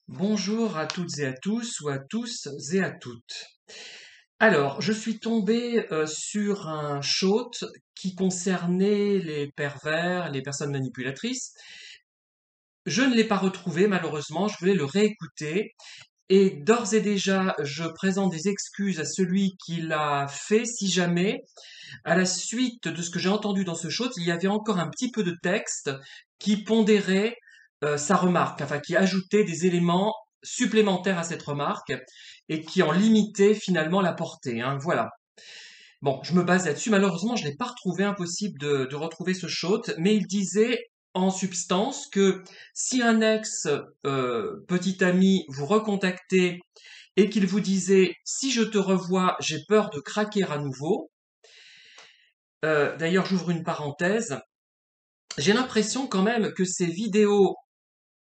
Bonjour à toutes et à tous, ou à tous et à toutes. Alors, je suis tombé sur un short qui concernait les pervers, les personnes manipulatrices. Je ne l'ai pas retrouvé malheureusement, je voulais le réécouter. Et d'ores et déjà, je présente des excuses à celui qui l'a fait si jamais, à la suite de ce que j'ai entendu dans ce short, il y avait encore un petit peu de texte qui pondérait sa remarque, enfin qui ajoutait des éléments supplémentaires à cette remarque et qui en limitait finalement la portée, hein, voilà. Bon, je me base là-dessus. Malheureusement, je l'ai pas retrouvé, impossible de retrouver ce shot, mais il disait en substance que si un ex petit ami vous recontactait et qu'il vous disait si je te revois, j'ai peur de craquer à nouveau. D'ailleurs, j'ouvre une parenthèse. J'ai l'impression quand même que ces vidéos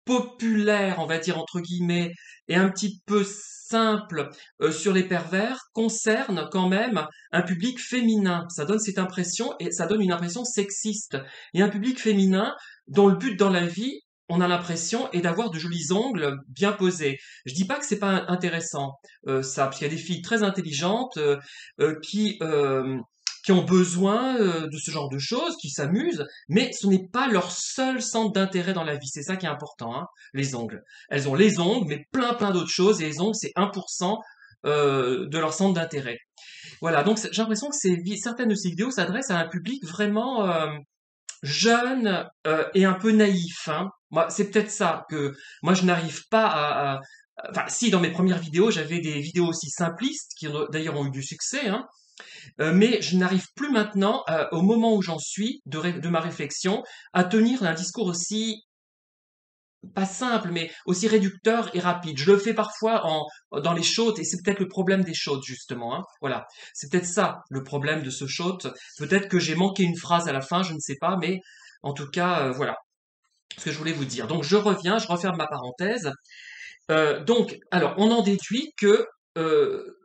populaires, on va dire entre guillemets, et un petit peu simples sur les pervers concernent quand même un public féminin. Ça donne cette impression et ça donne une impression sexiste. Et un public féminin dont le but dans la vie, on a l'impression, est d'avoir de jolis ongles bien posés. Je dis pas que c'est pas intéressant, ça, parce qu'il y a des filles très intelligentes euh, qui euh, qui ont besoin de ce genre de choses, qui s'amusent, mais ce n'est pas leur seul centre d'intérêt dans la vie. C'est ça qui est important, hein, les ongles. Elles ont les ongles, mais plein d'autres choses, et les ongles, c'est 1% de leur centre d'intérêt. Voilà, donc j'ai l'impression que certaines de ces vidéos s'adressent à un public vraiment jeune et un peu naïf. Hein. Moi, c'est peut-être ça que moi je n'arrive pas Enfin, si dans mes premières vidéos, j'avais des vidéos aussi simplistes qui d'ailleurs ont eu du succès, hein, mais je n'arrive plus maintenant, au moment où j'en suis, de ma réflexion, à tenir un discours aussi, pas simple, mais aussi réducteur et rapide. Je le fais parfois dans les shows, et c'est peut-être le problème des shows, justement. Hein. Voilà, c'est peut-être ça le problème de ce show. Peut-être que j'ai manqué une phrase à la fin, je ne sais pas, mais en tout cas, voilà ce que je voulais vous dire. Donc je reviens, je referme ma parenthèse. Donc, alors, on en déduit que euh,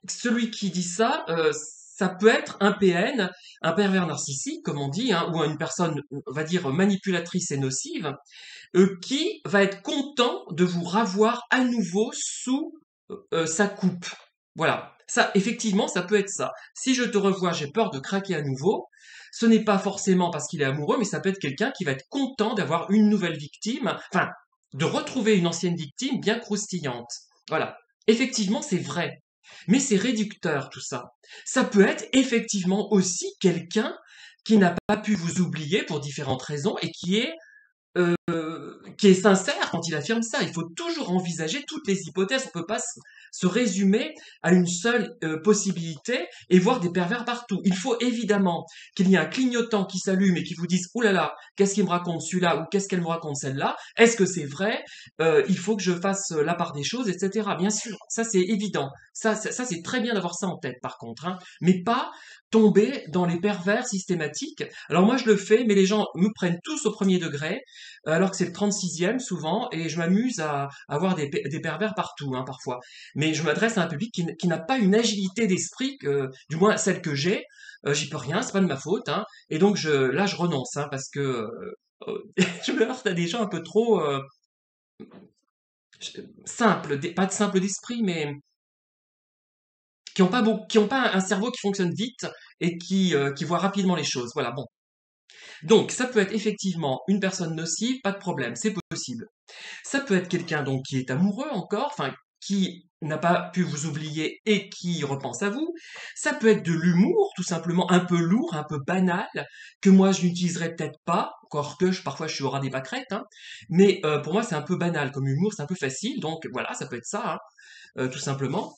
celui qui dit ça, ça peut être un PN, un pervers narcissique, comme on dit, hein, ou une personne, on va dire, manipulatrice et nocive, qui va être content de vous ravoir à nouveau sous sa coupe. Voilà. Ça, effectivement, ça peut être ça. Si je te revois, j'ai peur de craquer à nouveau. Ce n'est pas forcément parce qu'il est amoureux, mais ça peut être quelqu'un qui va être content d'avoir une nouvelle victime, enfin, de retrouver une ancienne victime bien croustillante. Voilà. Effectivement, c'est vrai. Mais c'est réducteur tout ça. Ça peut être effectivement aussi quelqu'un qui n'a pas pu vous oublier pour différentes raisons et qui est sincère quand il affirme ça. Il faut toujours envisager toutes les hypothèses. On ne peut pas se résumer à une seule possibilité et voir des pervers partout. Il faut évidemment qu'il y ait un clignotant qui s'allume et qui vous dise « Ouh là là, qu'est-ce qu'il me raconte celui-là ou qu'est-ce qu'elle me raconte celle-là? Est-ce que c'est vrai? Il faut que je fasse la part des choses, etc. » Bien sûr, ça c'est évident. Ça c'est très bien d'avoir ça en tête par contre. Hein. Mais pas tomber dans les pervers systématiques. Alors moi je le fais, mais les gens me prennent tous au premier degré alors que c'est le 36e souvent, et je m'amuse à avoir des pervers partout, hein, parfois. Mais je m'adresse à un public qui n'a pas une agilité d'esprit, du moins celle que j'ai, j'y peux rien, c'est pas de ma faute, hein, et donc là je renonce, hein, parce que je me heurte à des gens un peu trop simples, pas de simples d'esprit, mais qui ont pas un cerveau qui fonctionne vite et qui voit rapidement les choses. Voilà, bon. Donc, ça peut être effectivement une personne nocive, pas de problème, c'est possible. Ça peut être quelqu'un donc qui est amoureux encore, enfin qui n'a pas pu vous oublier et qui repense à vous. Ça peut être de l'humour, tout simplement un peu lourd, un peu banal, que moi je n'utiliserais peut-être pas, encore que parfois je suis au ras des pâquerettes, hein. Mais pour moi c'est un peu banal comme humour, c'est un peu facile, donc voilà, ça peut être ça, hein, tout simplement.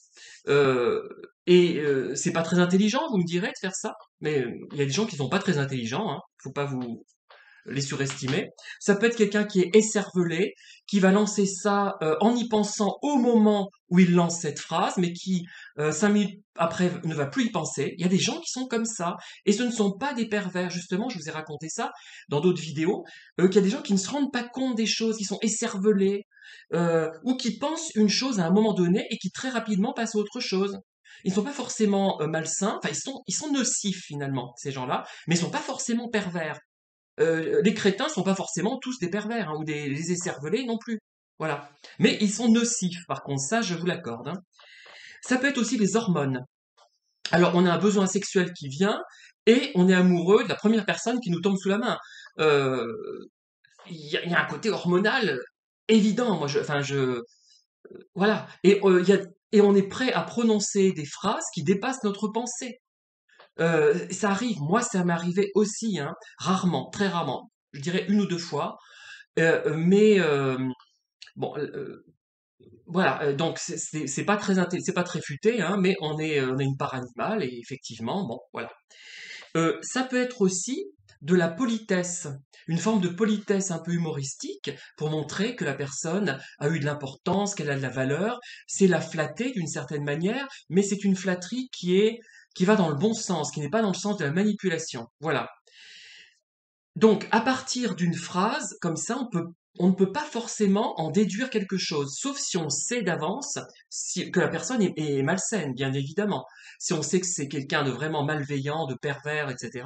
Euh, c'est pas très intelligent, vous me direz, de faire ça, mais il y a des gens qui sont pas très intelligents, hein. Faut pas vous les surestimer. Ça peut être quelqu'un qui est écervelé, qui va lancer ça en y pensant au moment où il lance cette phrase, mais qui 5 minutes après ne va plus y penser. Il y a des gens qui sont comme ça, et ce ne sont pas des pervers. Justement, je vous ai raconté ça dans d'autres vidéos, qu'il y a des gens qui ne se rendent pas compte des choses, qui sont écervelés, ou qui pensent une chose à un moment donné et qui très rapidement passent à autre chose. Ils ne sont pas forcément malsains, enfin ils sont nocifs finalement, ces gens-là, mais ils ne sont pas forcément pervers. Les crétins sont pas forcément tous des pervers, hein, ou des écervelés non plus. Voilà. Mais ils sont nocifs, par contre, ça, je vous l'accorde, hein. Ça peut être aussi les hormones. Alors, on a un besoin sexuel qui vient et on est amoureux de la première personne qui nous tombe sous la main. Euh, il y a un côté hormonal évident. Moi, voilà. Et on est prêt à prononcer des phrases qui dépassent notre pensée. Ça arrive. Moi, ça m'est arrivé aussi, hein, rarement, très rarement. Je dirais une ou deux fois. Mais bon, voilà. Donc c'est pas c'est pas très futé, hein, mais on est une part animale et effectivement, bon, voilà. Ça peut être aussi de la politesse, une forme de politesse un peu humoristique pour montrer que la personne a eu de l'importance, qu'elle a de la valeur. C'est la flatter d'une certaine manière, mais c'est une flatterie qui va dans le bon sens, qui n'est pas dans le sens de la manipulation. Voilà. Donc, à partir d'une phrase, comme ça, on ne peut pas forcément en déduire quelque chose, sauf si on sait d'avance que la personne est malsaine, bien évidemment. Si on sait que c'est quelqu'un de vraiment malveillant, de pervers, etc.,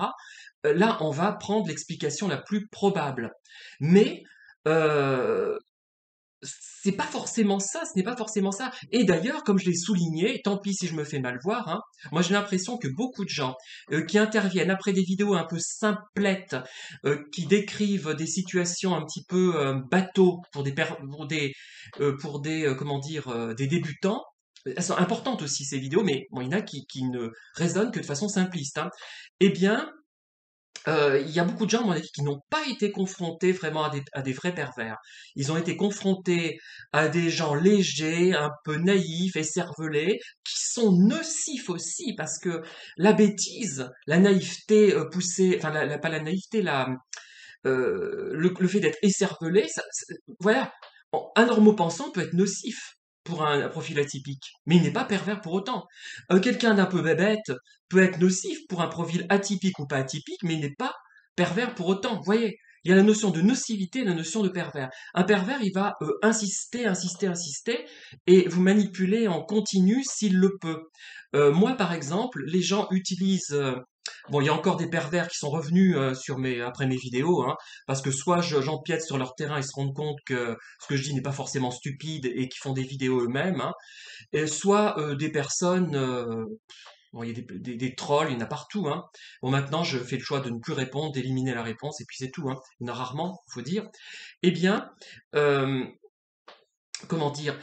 là, on va prendre l'explication la plus probable. Mais euh, c'est pas forcément ça, ce n'est pas forcément ça. Et d'ailleurs, comme je l'ai souligné, tant pis si je me fais mal voir, hein, moi j'ai l'impression que beaucoup de gens qui interviennent après des vidéos un peu simplettes, qui décrivent des situations un petit peu bateau pour des comment dire, des débutants, elles sont importantes aussi ces vidéos, mais bon, il y en a qui ne raisonnent que de façon simpliste, hein. Eh bien, il y a beaucoup de gens, à mon avis, qui n'ont pas été confrontés vraiment à des vrais pervers. Ils ont été confrontés à des gens légers, un peu naïfs, écervelés, qui sont nocifs aussi, parce que la bêtise, la naïveté poussée, enfin, pas la naïveté, le fait d'être écervelé, voilà, un normopensant peut être nocif pour un profil atypique, mais il n'est pas pervers pour autant. Quelqu'un d'un peu bébête peut être nocif pour un profil atypique ou pas atypique, mais il n'est pas pervers pour autant. Vous voyez, il y a la notion de nocivité et la notion de pervers. Un pervers, il va insister, insister, insister, et vous manipuler en continu s'il le peut. Moi, par exemple, les gens utilisent bon, il y a encore des pervers qui sont revenus après mes vidéos, hein, parce que soit j'empiète sur leur terrain, ils se rendent compte que ce que je dis n'est pas forcément stupide et qui font des vidéos eux-mêmes, hein, et soit des personnes, bon, il y a des trolls, il y en a partout, hein. Bon, maintenant, je fais le choix de ne plus répondre, d'éliminer la réponse, et puis c'est tout, hein. Il y en a rarement, faut dire. Eh bien, euh, comment dire,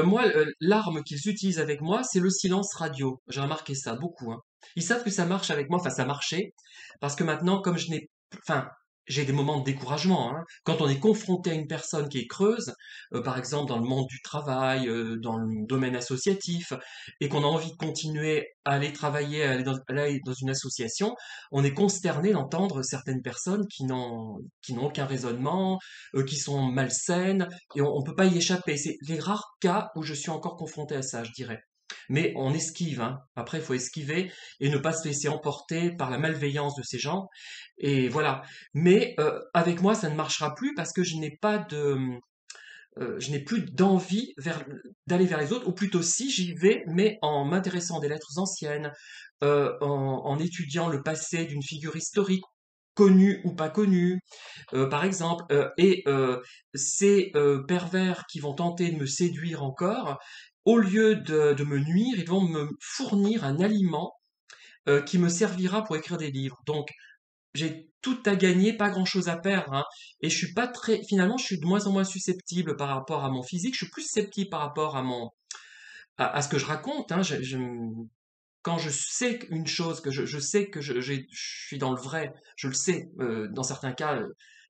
moi, l'arme qu'ils utilisent avec moi, c'est le silence radio. J'ai remarqué ça beaucoup, hein. Ils savent que ça marche avec moi, enfin ça marchait, parce que maintenant, comme enfin, j'ai des moments de découragement, hein. Quand on est confronté à une personne qui est creuse, par exemple dans le monde du travail, dans le domaine associatif, et qu'on a envie de continuer à aller travailler, à aller dans une association, on est consterné d'entendre certaines personnes qui n'ont aucun raisonnement, qui sont malsaines, et on ne peut pas y échapper. C'est les rares cas où je suis encore confronté à ça, je dirais. Mais on esquive, hein. Après, il faut esquiver et ne pas se laisser emporter par la malveillance de ces gens. Et voilà. Mais avec moi, ça ne marchera plus parce que je n'ai plus d'envie d'aller vers les autres, ou plutôt si j'y vais, mais en m'intéressant des lettres anciennes, en étudiant le passé d'une figure historique, connue ou pas connue, par exemple, ces pervers qui vont tenter de me séduire encore, au lieu de me nuire, ils vont me fournir un aliment qui me servira pour écrire des livres. Donc, j'ai tout à gagner, pas grand-chose à perdre, hein. Et je suis pas très, finalement, je suis de moins en moins susceptible par rapport à mon physique. Je suis plus sceptique par rapport à ce que je raconte, hein. Quand je sais une chose, que je sais que je suis dans le vrai, je le sais, dans certains cas,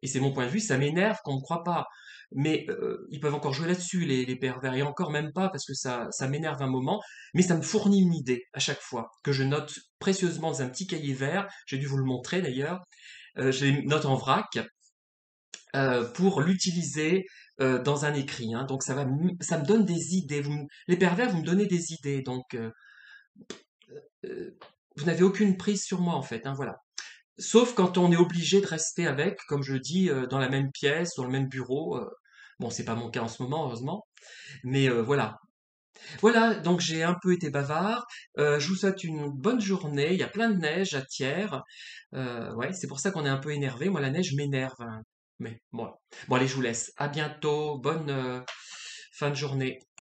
et c'est mon point de vue, ça m'énerve qu'on ne me croit pas. Mais ils peuvent encore jouer là-dessus, les pervers, et encore même pas, parce que ça m'énerve un moment, mais ça me fournit une idée à chaque fois, que je note précieusement dans un petit cahier vert, j'ai dû vous le montrer d'ailleurs, je les note en vrac, pour l'utiliser dans un écrit, hein. Donc ça me donne des idées. Les pervers, vous me donnez des idées, donc euh, vous n'avez aucune prise sur moi en fait, hein, voilà. Sauf quand on est obligé de rester avec, comme je le dis, dans la même pièce, dans le même bureau. Bon, c'est pas mon cas en ce moment, heureusement, mais voilà. Voilà, donc j'ai un peu été bavard. Je vous souhaite une bonne journée. Il y a plein de neige à Thiers. Ouais, c'est pour ça qu'on est un peu énervé. Moi, la neige m'énerve, hein. Mais bon. Bon, allez, je vous laisse. À bientôt. Bonne fin de journée.